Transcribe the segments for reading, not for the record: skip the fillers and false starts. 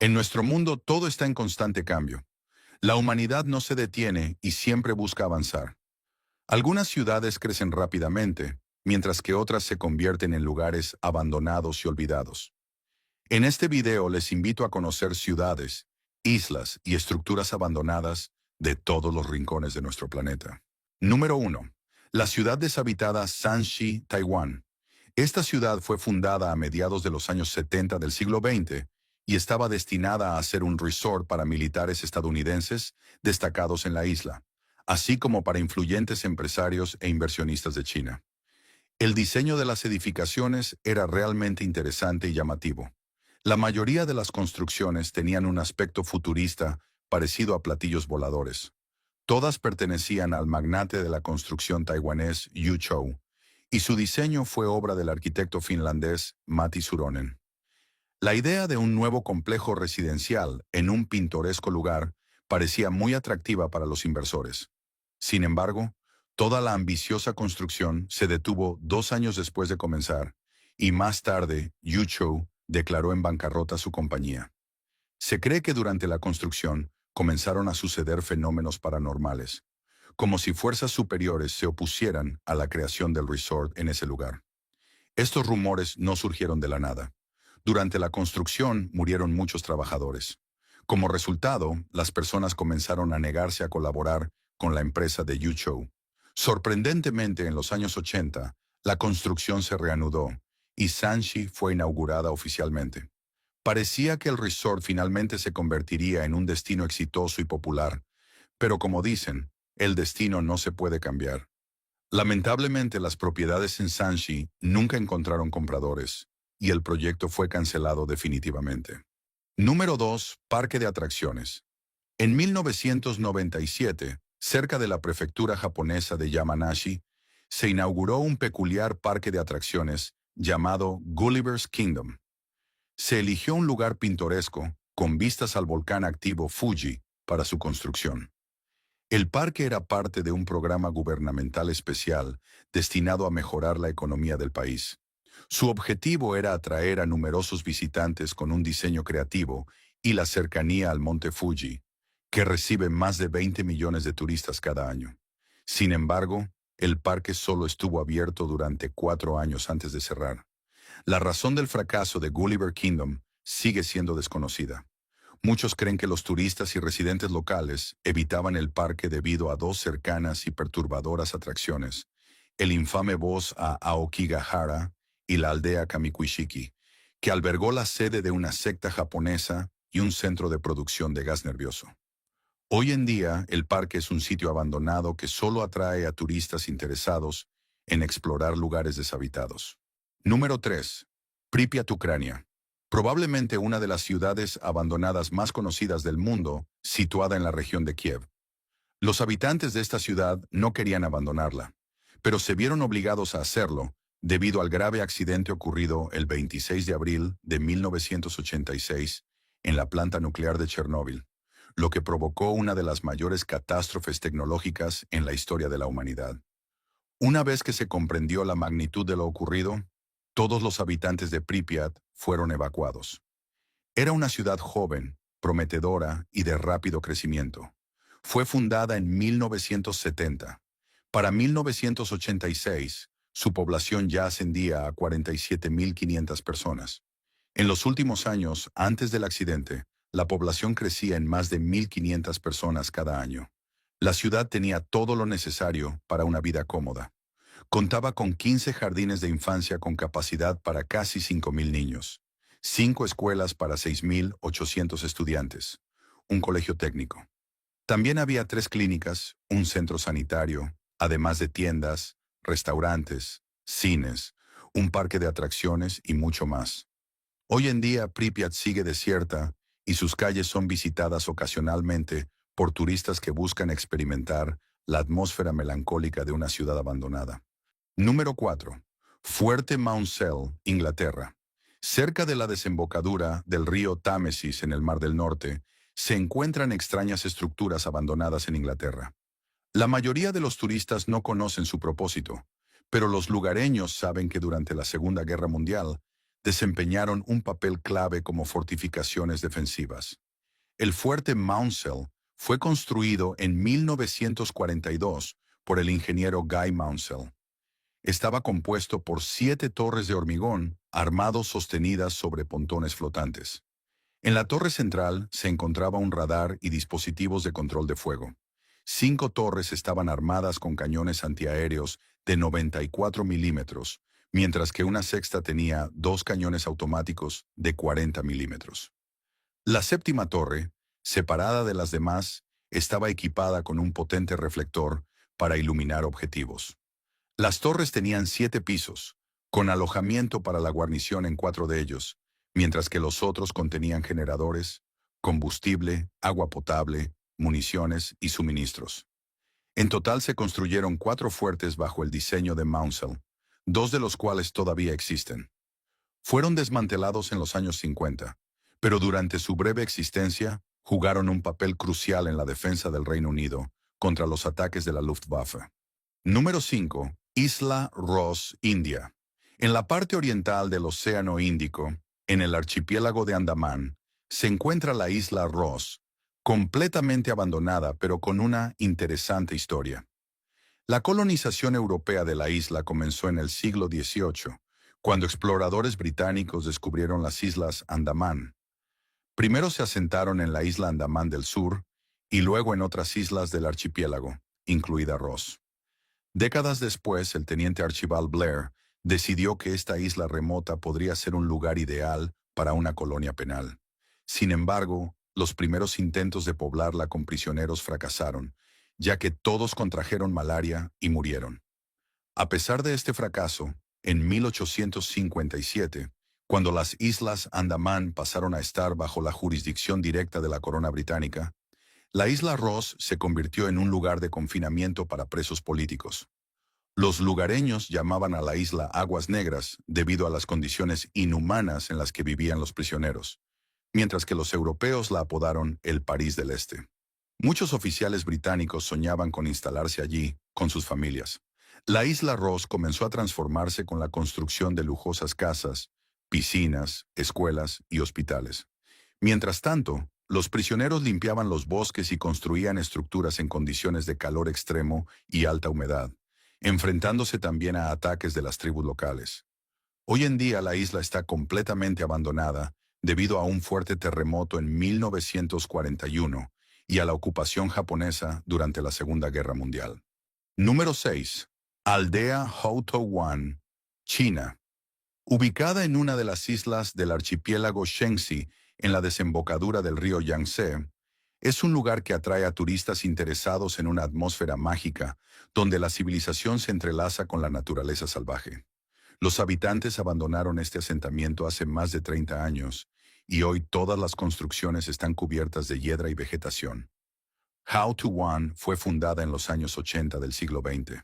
En nuestro mundo todo está en constante cambio. La humanidad no se detiene y siempre busca avanzar. Algunas ciudades crecen rápidamente, mientras que otras se convierten en lugares abandonados y olvidados. En este video les invito a conocer ciudades, islas y estructuras abandonadas de todos los rincones de nuestro planeta. Número 1. La ciudad deshabitada Shanxi, Taiwán. Esta ciudad fue fundada a mediados de los años 70 del siglo XX y estaba destinada a ser un resort para militares estadounidenses destacados en la isla, así como para influyentes empresarios e inversionistas de China. El diseño de las edificaciones era realmente interesante y llamativo. La mayoría de las construcciones tenían un aspecto futurista parecido a platillos voladores. Todas pertenecían al magnate de la construcción taiwanés Yu Chou, y su diseño fue obra del arquitecto finlandés Matti Suronen. La idea de un nuevo complejo residencial en un pintoresco lugar parecía muy atractiva para los inversores. Sin embargo, toda la ambiciosa construcción se detuvo 2 años después de comenzar, y más tarde Yu Chou declaró en bancarrota su compañía. Se cree que durante la construcción comenzaron a suceder fenómenos paranormales, como si fuerzas superiores se opusieran a la creación del resort en ese lugar. Estos rumores no surgieron de la nada. Durante la construcción murieron muchos trabajadores. Como resultado, las personas comenzaron a negarse a colaborar con la empresa de Yu Chou. Sorprendentemente, en los años 80, la construcción se reanudó y Shanxi fue inaugurada oficialmente. Parecía que el resort finalmente se convertiría en un destino exitoso y popular, pero como dicen, el destino no se puede cambiar. Lamentablemente, las propiedades en Shanxi nunca encontraron compradores, y el proyecto fue cancelado definitivamente. Número 2. Parque de atracciones. En 1997, cerca de la prefectura japonesa de Yamanashi, se inauguró un peculiar parque de atracciones llamado Gulliver's Kingdom. Se eligió un lugar pintoresco, con vistas al volcán activo Fuji, para su construcción. El parque era parte de un programa gubernamental especial destinado a mejorar la economía del país. Su objetivo era atraer a numerosos visitantes con un diseño creativo y la cercanía al monte Fuji, que recibe más de 20 millones de turistas cada año. Sin embargo, el parque solo estuvo abierto durante 4 años antes de cerrar. La razón del fracaso de Gulliver Kingdom sigue siendo desconocida. Muchos creen que los turistas y residentes locales evitaban el parque debido a 2 cercanas y perturbadoras atracciones: el infame bosque a Aokigahara y la aldea Kamikuishiki, que albergó la sede de una secta japonesa y un centro de producción de gas nervioso. Hoy en día, el parque es un sitio abandonado que solo atrae a turistas interesados en explorar lugares deshabitados. Número 3. Pripyat, Ucrania. Probablemente una de las ciudades abandonadas más conocidas del mundo, situada en la región de Kiev. Los habitantes de esta ciudad no querían abandonarla, pero se vieron obligados a hacerlo debido al grave accidente ocurrido el 26 de abril de 1986 en la planta nuclear de Chernóbil, lo que provocó una de las mayores catástrofes tecnológicas en la historia de la humanidad. Una vez que se comprendió la magnitud de lo ocurrido, todos los habitantes de Pripyat fueron evacuados. Era una ciudad joven, prometedora y de rápido crecimiento. Fue fundada en 1970. Para 1986, su población ya ascendía a 47.500 personas. En los últimos años, antes del accidente, la población crecía en más de 1.500 personas cada año. La ciudad tenía todo lo necesario para una vida cómoda. Contaba con 15 jardines de infancia con capacidad para casi 5.000 niños, 5 escuelas para 6.800 estudiantes, un colegio técnico. También había 3 clínicas, un centro sanitario, además de tiendas, restaurantes, cines, un parque de atracciones y mucho más. Hoy en día Pripyat sigue desierta y sus calles son visitadas ocasionalmente por turistas que buscan experimentar la atmósfera melancólica de una ciudad abandonada. Número 4. Fuerte Mount Sel, Inglaterra. Cerca de la desembocadura del río Támesis en el Mar del Norte, se encuentran extrañas estructuras abandonadas en Inglaterra. La mayoría de los turistas no conocen su propósito, pero los lugareños saben que durante la Segunda Guerra Mundial desempeñaron un papel clave como fortificaciones defensivas. El fuerte Maunsell fue construido en 1942 por el ingeniero Guy Maunsell. Estaba compuesto por 7 torres de hormigón armados sostenidas sobre pontones flotantes. En la torre central se encontraba un radar y dispositivos de control de fuego. 5 torres estaban armadas con cañones antiaéreos de 94 milímetros, mientras que una sexta tenía 2 cañones automáticos de 40 milímetros. La séptima torre, separada de las demás, estaba equipada con un potente reflector para iluminar objetivos. Las torres tenían 7 pisos, con alojamiento para la guarnición en 4 de ellos, mientras que los otros contenían generadores, combustible, agua potable, municiones y suministros. En total se construyeron 4 fuertes bajo el diseño de Maunsell, 2 de los cuales todavía existen. Fueron desmantelados en los años 50, pero durante su breve existencia jugaron un papel crucial en la defensa del Reino Unido contra los ataques de la Luftwaffe. Número 5. Isla Ross, India. En la parte oriental del Océano Índico, en el archipiélago de Andamán, se encuentra la isla Ross, completamente abandonada pero con una interesante historia. La colonización europea de la isla comenzó en el siglo XVIII, cuando exploradores británicos descubrieron las islas Andamán. Primero se asentaron en la isla Andamán del Sur y luego en otras islas del archipiélago, incluida Ross. Décadas después, el teniente Archibald Blair decidió que esta isla remota podría ser un lugar ideal para una colonia penal. Sin embargo, los primeros intentos de poblarla con prisioneros fracasaron, ya que todos contrajeron malaria y murieron. A pesar de este fracaso, en 1857, cuando las Islas Andamán pasaron a estar bajo la jurisdicción directa de la corona británica, la isla Ross se convirtió en un lugar de confinamiento para presos políticos. Los lugareños llamaban a la isla Aguas Negras debido a las condiciones inhumanas en las que vivían los prisioneros, mientras que los europeos la apodaron el París del Este. Muchos oficiales británicos soñaban con instalarse allí, con sus familias. La isla Ross comenzó a transformarse con la construcción de lujosas casas, piscinas, escuelas y hospitales. Mientras tanto, los prisioneros limpiaban los bosques y construían estructuras en condiciones de calor extremo y alta humedad, enfrentándose también a ataques de las tribus locales. Hoy en día la isla está completamente abandonada debido a un fuerte terremoto en 1941 y a la ocupación japonesa durante la Segunda Guerra Mundial. Número 6. Aldea Houtou-Wan, China. Ubicada en una de las islas del archipiélago Shenxi, en la desembocadura del río Yangtze, es un lugar que atrae a turistas interesados en una atmósfera mágica, donde la civilización se entrelaza con la naturaleza salvaje. Los habitantes abandonaron este asentamiento hace más de 30 años, y hoy todas las construcciones están cubiertas de hiedra y vegetación. Houtou-Wan fue fundada en los años 80 del siglo XX.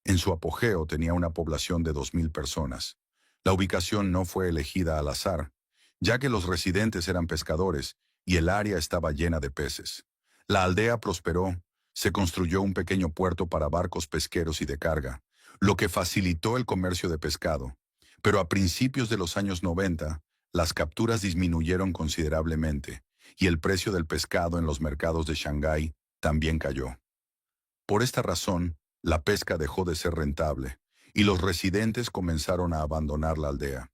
En su apogeo tenía una población de 2.000 personas. La ubicación no fue elegida al azar, ya que los residentes eran pescadores y el área estaba llena de peces. La aldea prosperó, se construyó un pequeño puerto para barcos pesqueros y de carga, lo que facilitó el comercio de pescado. Pero a principios de los años 90, las capturas disminuyeron considerablemente y el precio del pescado en los mercados de Shanghái también cayó. Por esta razón, la pesca dejó de ser rentable y los residentes comenzaron a abandonar la aldea.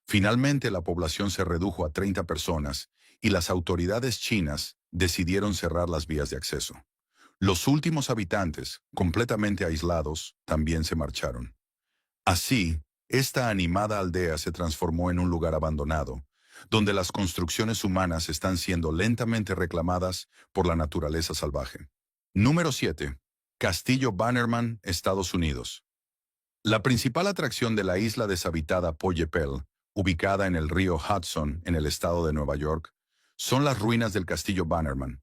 Finalmente, la población se redujo a 30 personas y las autoridades chinas decidieron cerrar las vías de acceso. Los últimos habitantes, completamente aislados, también se marcharon. Así, esta animada aldea se transformó en un lugar abandonado, donde las construcciones humanas están siendo lentamente reclamadas por la naturaleza salvaje. Número 7. Castillo Bannerman, Estados Unidos. La principal atracción de la isla deshabitada Poyepel, ubicada en el río Hudson, en el estado de Nueva York, son las ruinas del Castillo Bannerman.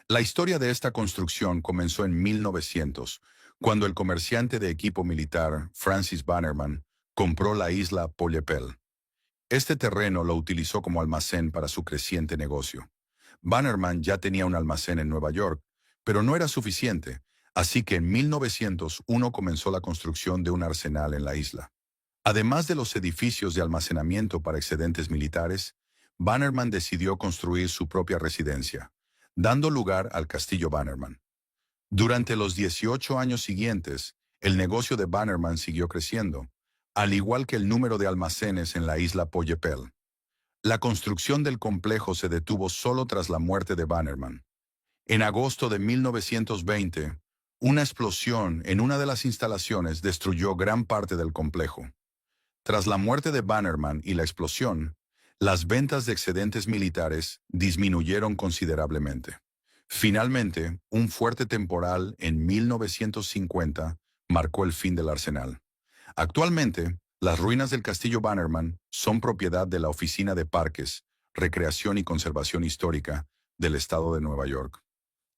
La historia de esta construcción comenzó en 1900, cuando el comerciante de equipo militar Francis Bannerman compró la isla Poyepel. Este terreno lo utilizó como almacén para su creciente negocio. Bannerman ya tenía un almacén en Nueva York, pero no era suficiente, así que en 1901 comenzó la construcción de un arsenal en la isla. Además de los edificios de almacenamiento para excedentes militares, Bannerman decidió construir su propia residencia, dando lugar al Castillo Bannerman. Durante los 18 años siguientes, el negocio de Bannerman siguió creciendo, al igual que el número de almacenes en la isla Poyepel. La construcción del complejo se detuvo solo tras la muerte de Bannerman. En agosto de 1920, una explosión en una de las instalaciones destruyó gran parte del complejo. Tras la muerte de Bannerman y la explosión, las ventas de excedentes militares disminuyeron considerablemente. Finalmente, un fuerte temporal en 1950 marcó el fin del arsenal. Actualmente, las ruinas del Castillo Bannerman son propiedad de la Oficina de Parques, Recreación y Conservación Histórica del Estado de Nueva York.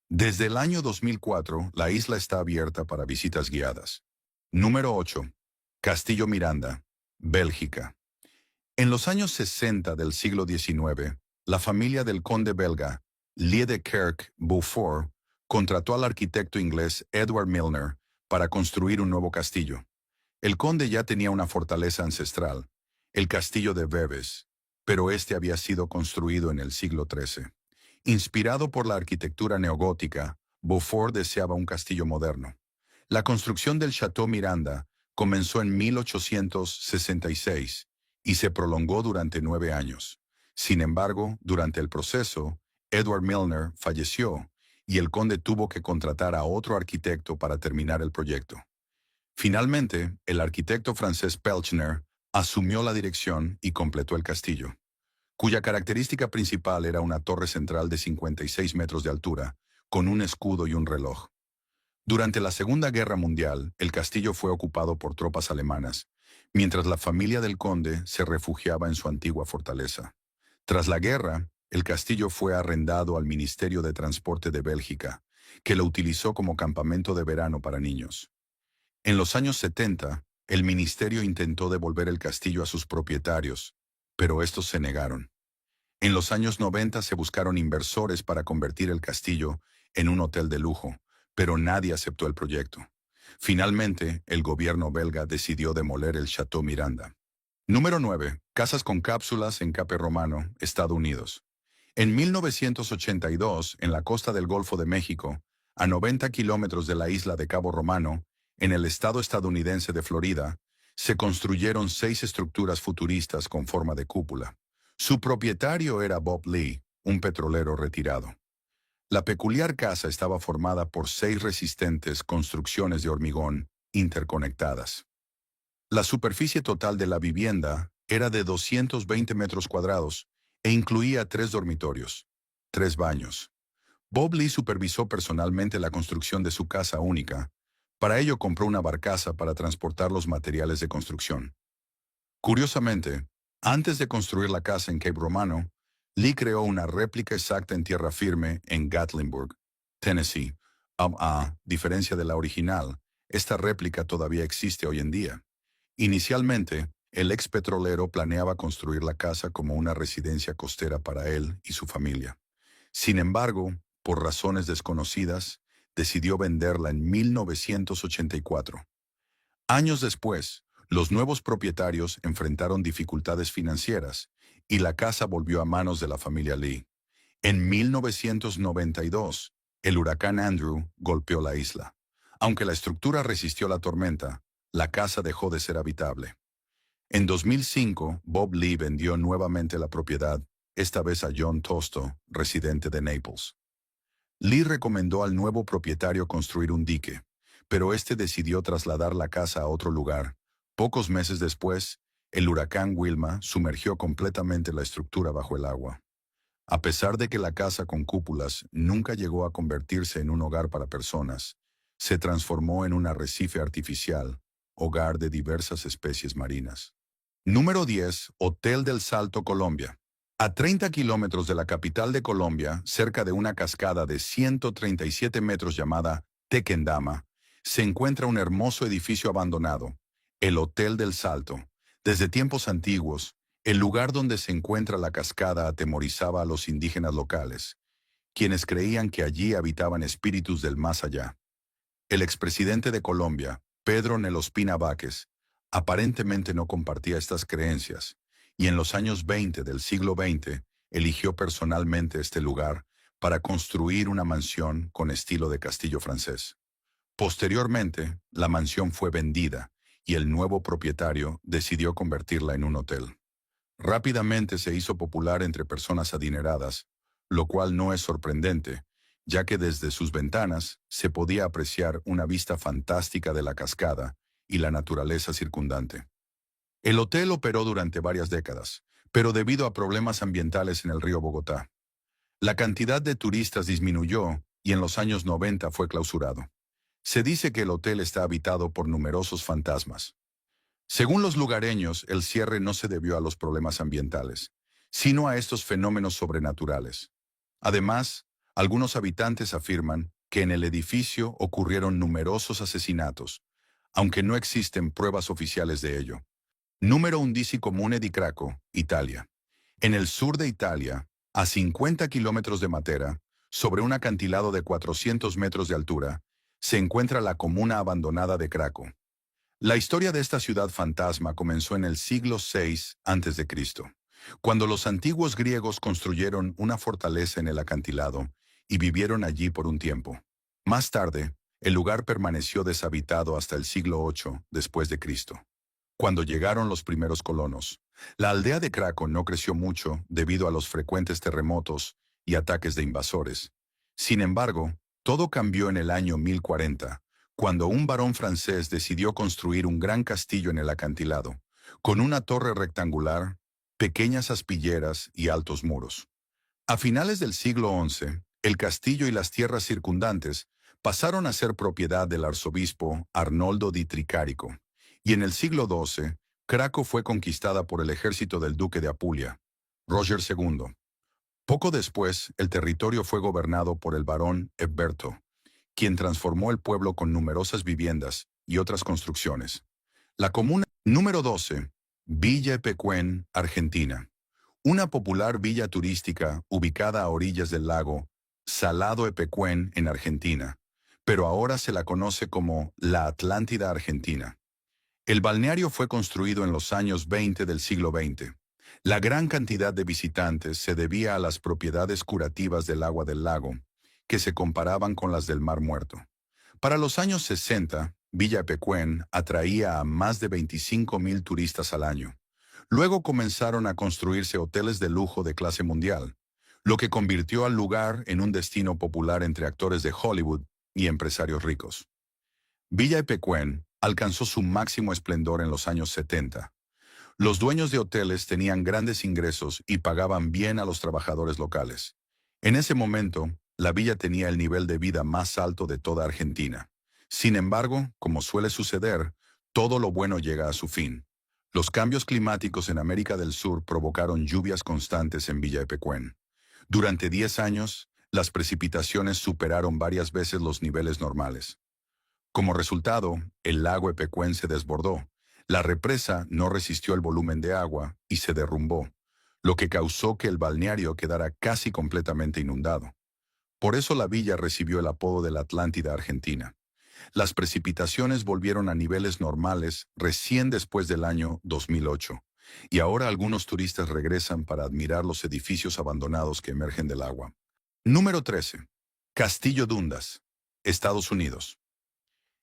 Desde el año 2004, la isla está abierta para visitas guiadas. Número 8. Castillo Miranda, Bélgica. En los años 60 del siglo XIX, la familia del conde belga, Liedekerk Beaufort, contrató al arquitecto inglés Edward Milner para construir un nuevo castillo. El conde ya tenía una fortaleza ancestral, el castillo de Bebes, pero este había sido construido en el siglo XIII. Inspirado por la arquitectura neogótica, Beaufort deseaba un castillo moderno. La construcción del Château Miranda comenzó en 1866 y se prolongó durante 9 años. Sin embargo, durante el proceso, Edward Milner falleció y el conde tuvo que contratar a otro arquitecto para terminar el proyecto. Finalmente, el arquitecto francés Pelchner asumió la dirección y completó el castillo, cuya característica principal era una torre central de 56 metros de altura, con un escudo y un reloj. Durante la Segunda Guerra Mundial, el castillo fue ocupado por tropas alemanas, mientras la familia del conde se refugiaba en su antigua fortaleza. Tras la guerra, el castillo fue arrendado al Ministerio de Transporte de Bélgica, que lo utilizó como campamento de verano para niños. En los años 70, el ministerio intentó devolver el castillo a sus propietarios, pero estos se negaron. En los años 90 se buscaron inversores para convertir el castillo en un hotel de lujo, pero nadie aceptó el proyecto. Finalmente, el gobierno belga decidió demoler el Château Miranda. Número 9. Casas con cápsulas en Cape Romano, Estados Unidos. En 1982, en la costa del Golfo de México, a 90 kilómetros de la isla de Cabo Romano, en el estado estadounidense de Florida, se construyeron 6 estructuras futuristas con forma de cúpula. Su propietario era Bob Lee, un petrolero retirado. La peculiar casa estaba formada por 6 resistentes construcciones de hormigón interconectadas. La superficie total de la vivienda era de 220 metros cuadrados e incluía 3 dormitorios, 3 baños. Bob Lee supervisó personalmente la construcción de su casa única. Para ello compró una barcaza para transportar los materiales de construcción. Curiosamente, antes de construir la casa en Cape Romano, Lee creó una réplica exacta en tierra firme en Gatlinburg, Tennessee. A diferencia de la original, esta réplica todavía existe hoy en día. Inicialmente, el ex petrolero planeaba construir la casa como una residencia costera para él y su familia. Sin embargo, por razones desconocidas, decidió venderla en 1984. Años después, los nuevos propietarios enfrentaron dificultades financieras y la casa volvió a manos de la familia Lee. En 1992, el huracán Andrew golpeó la isla. Aunque la estructura resistió la tormenta, la casa dejó de ser habitable. En 2005, Bob Lee vendió nuevamente la propiedad, esta vez a John Tosto, residente de Naples. Lee recomendó al nuevo propietario construir un dique, pero este decidió trasladar la casa a otro lugar. Pocos meses después, el huracán Wilma sumergió completamente la estructura bajo el agua. A pesar de que la casa con cúpulas nunca llegó a convertirse en un hogar para personas, se transformó en un arrecife artificial, hogar de diversas especies marinas. Número 10. Hotel del Salto, Colombia. A 30 kilómetros de la capital de Colombia, cerca de una cascada de 137 metros llamada Tequendama, se encuentra un hermoso edificio abandonado, el Hotel del Salto. Desde tiempos antiguos, el lugar donde se encuentra la cascada atemorizaba a los indígenas locales, quienes creían que allí habitaban espíritus del más allá. El expresidente de Colombia, Pedro Nelospina Váquez, aparentemente no compartía estas creencias, y en los años 20 del siglo XX eligió personalmente este lugar para construir una mansión con estilo de castillo francés. Posteriormente, la mansión fue vendida y el nuevo propietario decidió convertirla en un hotel. Rápidamente se hizo popular entre personas adineradas, lo cual no es sorprendente, ya que desde sus ventanas se podía apreciar una vista fantástica de la cascada y la naturaleza circundante. El hotel operó durante varias décadas, pero debido a problemas ambientales en el río Bogotá, la cantidad de turistas disminuyó y en los años 90 fue clausurado. Se dice que el hotel está habitado por numerosos fantasmas. Según los lugareños, el cierre no se debió a los problemas ambientales, sino a estos fenómenos sobrenaturales. Además, algunos habitantes afirman que en el edificio ocurrieron numerosos asesinatos, aunque no existen pruebas oficiales de ello. Número 11 Comune di Craco, Italia. En el sur de Italia, a 50 kilómetros de Matera, sobre un acantilado de 400 metros de altura, se encuentra la comuna abandonada de Craco. La historia de esta ciudad fantasma comenzó en el siglo VI a.C., cuando los antiguos griegos construyeron una fortaleza en el acantilado y vivieron allí por un tiempo. Más tarde, el lugar permaneció deshabitado hasta el siglo VIII después de Cristo. Cuando llegaron los primeros colonos, la aldea de Craco no creció mucho debido a los frecuentes terremotos y ataques de invasores. Sin embargo, todo cambió en el año 1040, cuando un varón francés decidió construir un gran castillo en el acantilado, con una torre rectangular, pequeñas aspilleras y altos muros. A finales del siglo XI, el castillo y las tierras circundantes pasaron a ser propiedad del arzobispo Arnoldo di Tricarico, y en el siglo XII, Craco fue conquistada por el ejército del duque de Apulia, Roger II. Poco después, el territorio fue gobernado por el barón Egberto, quien transformó el pueblo con numerosas viviendas y otras construcciones. La comuna número 12, Villa Epecuén, Argentina. Una popular villa turística ubicada a orillas del lago Salado Epecuén en Argentina, pero ahora se la conoce como la Atlántida Argentina. El balneario fue construido en los años 20 del siglo XX. La gran cantidad de visitantes se debía a las propiedades curativas del agua del lago, que se comparaban con las del Mar Muerto. Para los años 60, Villa Epecuén atraía a más de 25,000 turistas al año. Luego comenzaron a construirse hoteles de lujo de clase mundial, lo que convirtió al lugar en un destino popular entre actores de Hollywood y empresarios ricos. Villa Epecuén alcanzó su máximo esplendor en los años 70. Los dueños de hoteles tenían grandes ingresos y pagaban bien a los trabajadores locales. En ese momento, la villa tenía el nivel de vida más alto de toda Argentina. Sin embargo, como suele suceder, todo lo bueno llega a su fin. Los cambios climáticos en América del Sur provocaron lluvias constantes en Villa Epecuén. Durante 10 años, las precipitaciones superaron varias veces los niveles normales. Como resultado, el lago Epecuén se desbordó. La represa no resistió el volumen de agua y se derrumbó, lo que causó que el balneario quedara casi completamente inundado. Por eso la villa recibió el apodo de la Atlántida Argentina. Las precipitaciones volvieron a niveles normales recién después del año 2008, y ahora algunos turistas regresan para admirar los edificios abandonados que emergen del agua. Número 13. Castillo Dundas, Estados Unidos.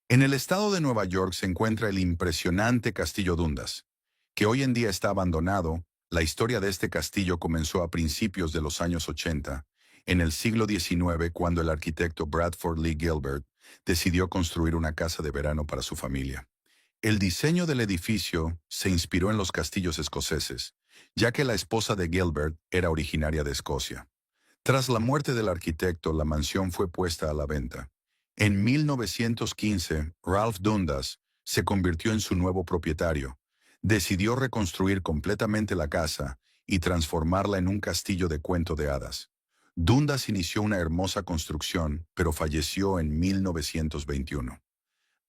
En el estado de Nueva York se encuentra el impresionante Castillo Dundas, que hoy en día está abandonado. La historia de este castillo comenzó a principios de los años 80, en el siglo XIX, cuando el arquitecto Bradford Lee Gilbert decidió construir una casa de verano para su familia. El diseño del edificio se inspiró en los castillos escoceses, ya que la esposa de Gilbert era originaria de Escocia. Tras la muerte del arquitecto, la mansión fue puesta a la venta. En 1915, Ralph Dundas se convirtió en su nuevo propietario. Decidió reconstruir completamente la casa y transformarla en un castillo de cuento de hadas. Dundas inició una hermosa construcción, pero falleció en 1921.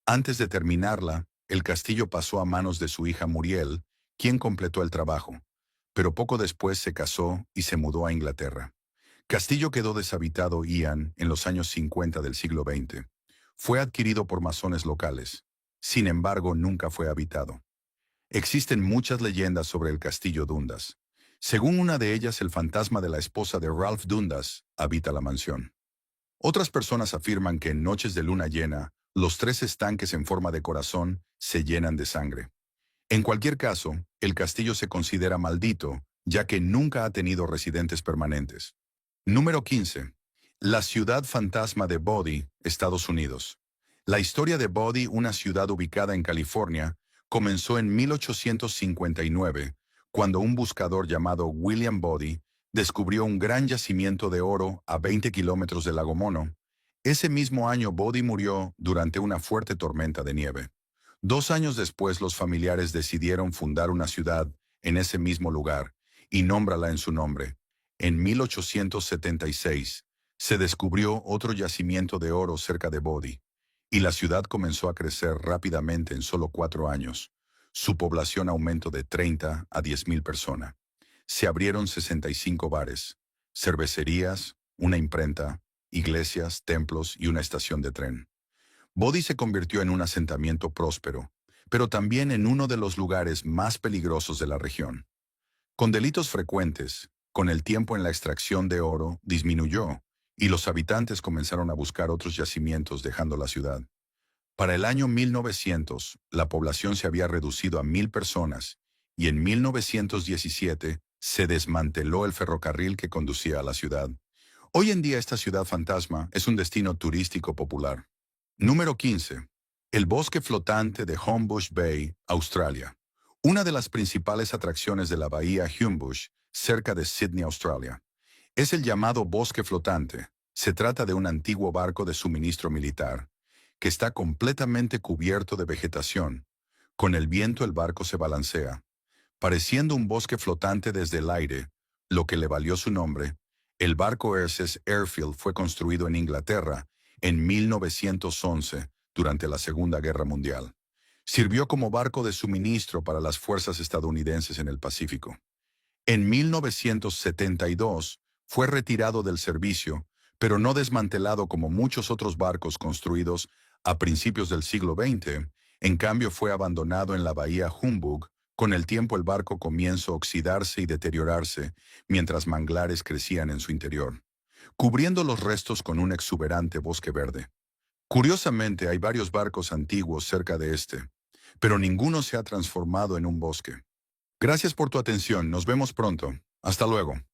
Antes de terminarla, el castillo pasó a manos de su hija Muriel, quien completó el trabajo, pero poco después se casó y se mudó a Inglaterra. Castillo quedó deshabitado en los años 50 del siglo XX. Fue adquirido por masones locales. Sin embargo, nunca fue habitado. Existen muchas leyendas sobre el castillo Dundas. Según una de ellas, el fantasma de la esposa de Ralph Dundas habita la mansión. Otras personas afirman que en noches de luna llena, los tres estanques en forma de corazón se llenan de sangre. En cualquier caso, el castillo se considera maldito, ya que nunca ha tenido residentes permanentes. Número 15. La ciudad fantasma de Bodie, Estados Unidos. La historia de Bodie, una ciudad ubicada en California, comenzó en 1859, cuando un buscador llamado William Bodie descubrió un gran yacimiento de oro a 20 kilómetros del lago Mono. Ese mismo año Bodie murió durante una fuerte tormenta de nieve. 2 años después, los familiares decidieron fundar una ciudad en ese mismo lugar y nómbrala en su nombre. En 1876, se descubrió otro yacimiento de oro cerca de Bodie, y la ciudad comenzó a crecer rápidamente en solo 4 años. Su población aumentó de 30 a 10,000 personas. Se abrieron 65 bares, cervecerías, una imprenta, iglesias, templos y una estación de tren. Bodie se convirtió en un asentamiento próspero, pero también en uno de los lugares más peligrosos de la región. Con delitos frecuentes, con el tiempo en la extracción de oro disminuyó, y los habitantes comenzaron a buscar otros yacimientos dejando la ciudad. Para el año 1900, la población se había reducido a 1,000 personas, y en 1917 se desmanteló el ferrocarril que conducía a la ciudad. Hoy en día esta ciudad fantasma es un destino turístico popular. Número 15. El bosque flotante de Homebush Bay, Australia. Una de las principales atracciones de la bahía Homebush, cerca de Sydney, Australia, es el llamado bosque flotante. Se trata de un antiguo barco de suministro militar, que está completamente cubierto de vegetación. Con el viento el barco se balancea, pareciendo un bosque flotante desde el aire, lo que le valió su nombre. El barco Essex Airfield fue construido en Inglaterra en 1911 durante la Segunda Guerra Mundial. Sirvió como barco de suministro para las fuerzas estadounidenses en el Pacífico. En 1972 fue retirado del servicio, pero no desmantelado como muchos otros barcos construidos a principios del siglo XX. En cambio, fue abandonado en la bahía Humbug. Con el tiempo el barco comienza a oxidarse y deteriorarse, mientras manglares crecían en su interior, cubriendo los restos con un exuberante bosque verde. Curiosamente, hay varios barcos antiguos cerca de este, pero ninguno se ha transformado en un bosque. Gracias por tu atención, nos vemos pronto. Hasta luego.